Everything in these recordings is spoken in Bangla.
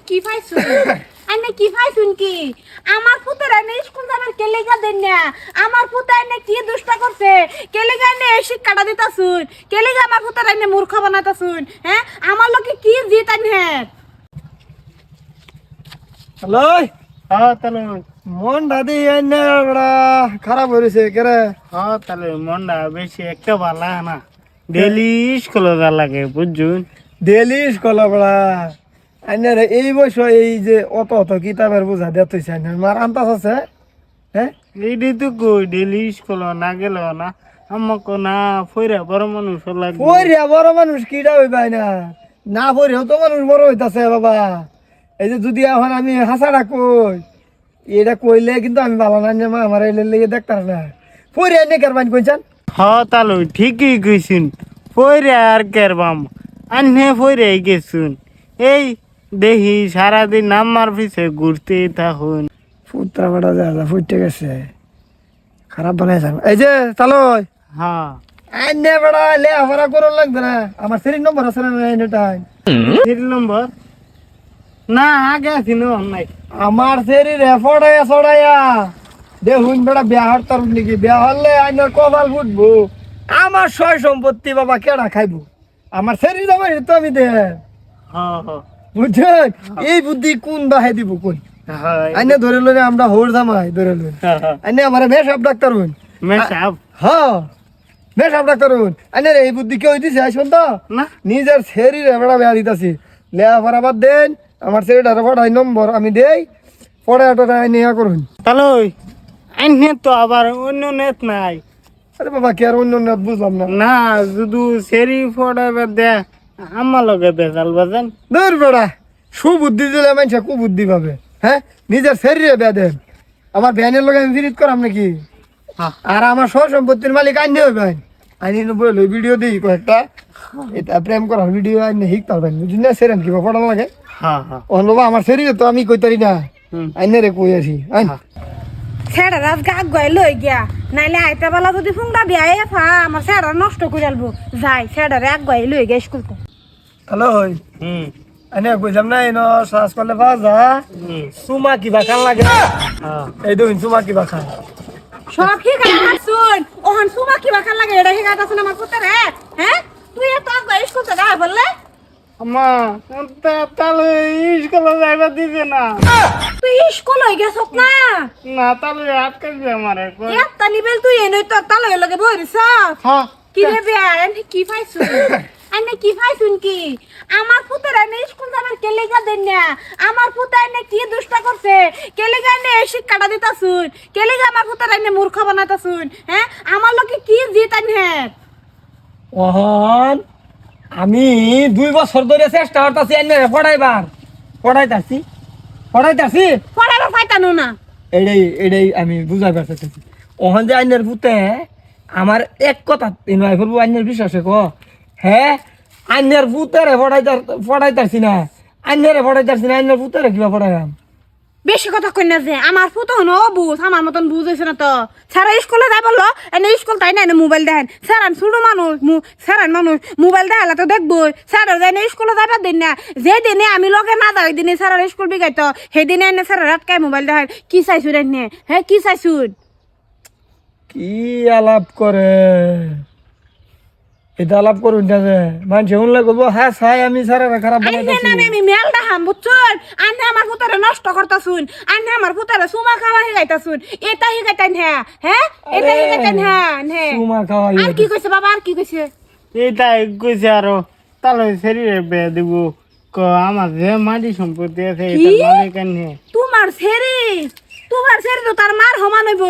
কি পাইছুন আইনে কি পাইছুন কি আমার পুতের আইনে স্কুল যাবার কে লেগা দেন না আমার পুতে আইনে কি দুষ্টা করছে কে লেগা আইনে শিক্ষাটা দিতাছুন কে লেগা আমার পুতের আইনে মূর্খ বানাতাছুন হ্যাঁ আমার লোকে কি জিত আইনে হ্যালো হ্যাঁ তাহলে মন দাদি এনে বড়া খারাপ হয়েছে কেরে হ্যাঁ তাহলে মনটা বেশি একটা ভালো লাগে না ডেলি স্কুলে যা লাগে বুঝছুন ডেলি স্কুল বড়া এনে রে এই বয়স এই যে অত অত কিতাবের বোঝা দেত হইছে এনে মার আন্তাজ আছে হ্যাঁ এইটাই তো কই ডেলি স্কুল না গেলেও না আমাকে না ফইরা বড় মানুষ লাগবে পড়িয়া বড় মানুষ কিটা হইবাই না না পড়িয়াও তো মানুষ বড় হইতাছে বাবা এই যে যদি এখন আমি হাসাটা কই এটা কইলে কিন্তু আমি ভালো না মা আমার এলে লেগে দেখতাম না পড়িয়া নে কারবান কইছেন হ্যাঁ তাহলে ঠিকই কইছুন ফইরা আর কেরবাম আন্নে ফইরাই গেছুন এই দেখি সারাদিন আমার পিছে ঘুরতে থাকুন ফুটটা বড় যা ফুটতে গেছে খারাপ বানাইছেন এই যে চালো হ্যাঁ আইনে বড়া লে আমরা করন লাগবে না আমার সেরি নম্বর আছে না এটাই 3 নম্বর না আগে ছিল নাই আমার সেরি রে ফড়াইয়া ছড়াইয়া দেখুন বেড়া বিয়া হরতার নাকি বিয়া হলে আইনের কপাল ফুটবো আমার সয় সম্পত্তি বাবা কেডা খাইবো আমার সেরি জামাই তো আমি দে হ্যাঁ হ্যাঁ বুঝছেন এই বুদ্ধি কোন বাহে দিব কোন হ্যাঁ আইনে ধরে লই আমরা হোর জামাই ধরে লই আইনে আমার মেশাব ডাক্তার হইন মেসাব হ্যাঁ মেশাব ডাক্তার হইন আইনে এই বুদ্ধি কেউ দিছে আইসুন তো না নিজের সেরি রে বেড়া বিয়া দিতাছি লেয়া ফরাবাদ দেন আমার সেরিটার পড়াই নম্বর আমি দেই পড়ে একটা আইনে ইয়া করুন তাহলে আইনে তো আবার অন্য নেট নাই আরে বাবা কি আর অন্য নেট বুঝলাম না না শুধু সেরি ফোটাবে দে আমার লগে বেজাল বাজান দূর বেড়া সুবুদ্ধি দিলে মানুষে কুবুদ্ধি পাবে হ্যাঁ নিজের শরীরে বেয়া দেন আমার ভ্যানের লোক আমি ফিরিত করাম নাকি হ্যাঁ। আর আমার সহ সম্পত্তির মালিক আইনে হইবেন আইনি বলে ভিডিও দিই কয়েকটা এটা প্রেম করার ভিডিও আইনে শিখ পারবেন বুঝলি না সেরেন কিবা পড়ানো লাগে হ্যাঁ হ্যাঁ অন্য আমার শরীরে তো আমি কইতারি না আইনে রে কই আসি আইন ছেড়া রাত গাক গয় লই গিয়া নাইলে আইতে বেলা যদি ফুংটা বিয়াই ফা আমার ছেড়া নষ্ট করে আলবো যাই ছেড়া এক গয় লই গিয়া স্কুল হ্যালো হুম আইনে কইলাম না এনো শ্বাস করলে বাজা হুম সুমা কিবা খান লাগে হ্যাঁ এই দেখুন সুমা কিবা খান সব ঠিক আছে শুন ওহন সুমা কি বাখান লাগে এটা ঠিক আছে আমার পুত্রে হ্যাঁ তুই এত গয় স্কুল থেকে বললে আমা তাহলে স্কুলে যাইবা দিবে না তুই স্কুল হয়ে গেছ না না তাহলে আটকে দিয়ে আমার একটা নিবেল তুই এনে তো তালে লগে বইরিস হ্যাঁ কি রে বিয়া এনে কি পাইছু আইনে কি পাইছুন কি আমার পুতের এনে স্কুল যাবার কে লেগা দেন না আমার পুতে এনে কি দুষ্টা করছে কে লেগা এনে শিক্ষাটা দিতাছুন কে লেগা আমার পুতের এনে মূর্খ বানাতাছুন হ্যাঁ আমার লোকে কি জিত আইনে ওহন আমি 2 বছর ধরে চেষ্টা করতেছি এনে পড়াইবার পড়াইতাছি পড়াবার পাইতানো না এটাই আমি বুঝাই পারতেছি ওহন যে আইনের পুতে আমার এক কথা নয় করবো আইনের বিশ্বাসে ক হ্যাঁ আইনের পুতেরে পড়াইতাছি না আইনের পুতেরে কিবা পড়াইলাম বেশি কথা কই না যে আমার ফুটো হনো বুঝ আমার মতন বুঝাইছ না তো সারা স্কুলে যাই বললো এনে স্কুল তাই না এনে মোবাইল দেখেন সারান ছোটো মানুষ মানুষ মোবাইল দেখালে তো দেখবো স্যার যাই না স্কুলে যাবার দিন না যে দিনে আমি লগে না যাই দিনে স্যারের স্কুল বিগাইতো সেই দিনে এনে স্যার রাতকায় মোবাইল দেখেন কি চাইছুন এনে হ্যাঁ কি চাইছুন কি আলাপ করে এটা আলাপ করুন না যে মানুষ শুনলে বলবো হ্যাঁ সাই আমি সারা খারাপ বানাইতাছি আইনে আমি মেল দেখাম বুঝছুন আইনে আমার পুতারে নষ্ট করতাছুন আইনে আমার পুতারে সুমা খাওয়া হিগাইতাছুন এটা হিগাইতেন হ্যাঁ হ্যাঁ এটা হিগাইতেন হ্যাঁ হ্যাঁ সুমা খাওয়া আর কি কইছে বাবা আর কি কইছে এইটা কইছে আরো তাহলে শরীরে বে দিব আমার যে মাটি সম্পত্তি আছে এটা মালিক আনে তোমার ছেড়ে তো তার মার সমান হইব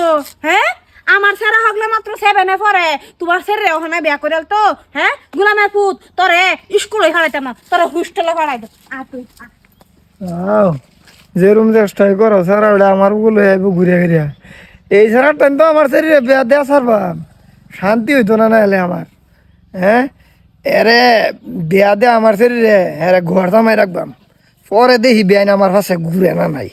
হ্যাঁ আমার ছেড়া হগলে মাত্র 7 এ পড়ে তোমার ছেড়ে ওখানে বিয়া করে তো হ্যাঁ গুলামের পুত তোরে স্কুলে খাড়াইতাম না তোরে হোস্টেলে খাড়াই দে আর তুই যেরম চেষ্টাই করো সারা ওটা আমার বলে ঘুরে ঘুরিয়া এই সারা টাইম তো আমার শরীরে বেয়া দেয়া সারবা শান্তি হইতো না না এলে আমার হ্যাঁ এরে বেয়া দে আমার শরীরে এরে ঘর জামাই রাখবাম পরে দেখি বেআইন আমার পাশে ঘুরে না নাই